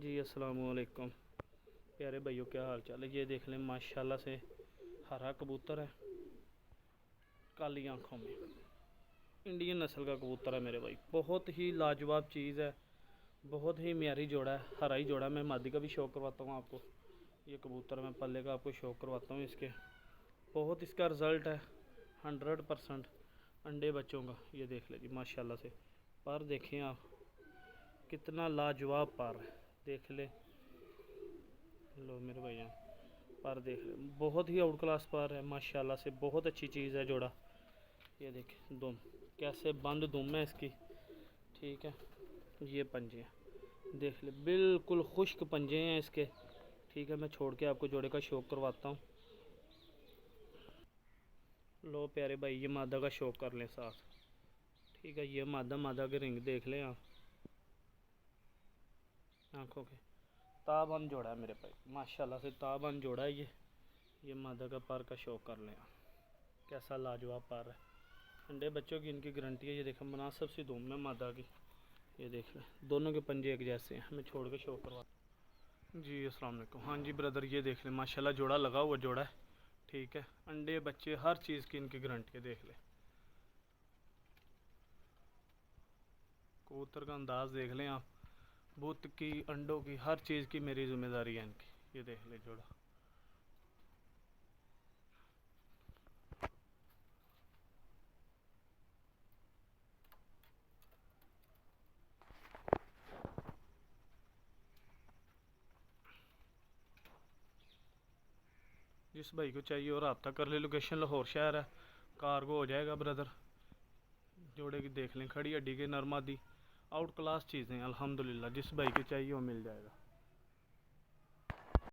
जी अस्सलामुअलैकुम प्यारे भाइयों, क्या हाल चाल है। ये देख लें माशाल्लाह से हरा कबूतर है, काली आंखों में इंडियन नस्ल का कबूतर है मेरे भाई। बहुत ही लाजवाब चीज़ है, बहुत ही म्यारी जोड़ा है, हरा ही जोड़ा है। मैं मादी का भी शौक करवाता हूँ आपको। ये कबूतर मैं पल्ले का आपको शौक करवाता हूँ इसके। बहुत इसका रिज़ल्ट है 100% अंडे बच्चों का। ये देख ले जी माशाल्लाह से पर देखें आप, कितना लाजवाब पर है। देख ले लो मेरे भैया, पर देख ले बहुत ही आउट क्लास पर है माशाल्लाह से। बहुत अच्छी चीज़ है जोड़ा। ये देखें दुम कैसे बंद दुम है इसकी, ठीक है। ये पंजे देख ले, बिल्कुल खुश्क पंजे हैं इसके, ठीक है। मैं छोड़ के आपको जोड़े का शौक करवाता हूँ। लो प्यारे भाई, ये मादा का शौक कर लें साथ, ठीक है। ये मादा के रिंग देख लें आप, आँखों के ताबंद जोड़ा है मेरे भाई माशाल्लाह से। ताबंद जोड़ा है ये मादा का पर का शौक कर लें आप। कैसा लाजवाब पर है, अंडे बच्चों की इनकी गारंटी है। ये देखें मुनासिब सी धूम में मादा की। ये देख लें दोनों के पंजे एक जैसे हैं। मैं छोड़ के शौक करवा जी अस्सलाम वालेकुम। हाँ जी ब्रदर, ये देख लें माशाल्लाह जोड़ा लगा हुआ जोड़ा है, ठीक है। अंडे बच्चे हर चीज़ की इनकी गारंटी है। देख लें कबूतर का अंदाज़ देख लें आप, बुत की अंडों की हर चीज़ की मेरी जिम्मेदारी है इनकी। ये देख लें जोड़ा। जिस भाई को चाहिए और रब्ता कर ले, लोकेशन लाहौर शहर है, कार्गो हो जाएगा ब्रदर। जोड़े की देख लें, खड़ी हड्डी के नरमा दी आउट क्लास चीज़ें अल्हम्दुलिल्लाह। जिस भाई को चाहिए वो मिल जाएगा।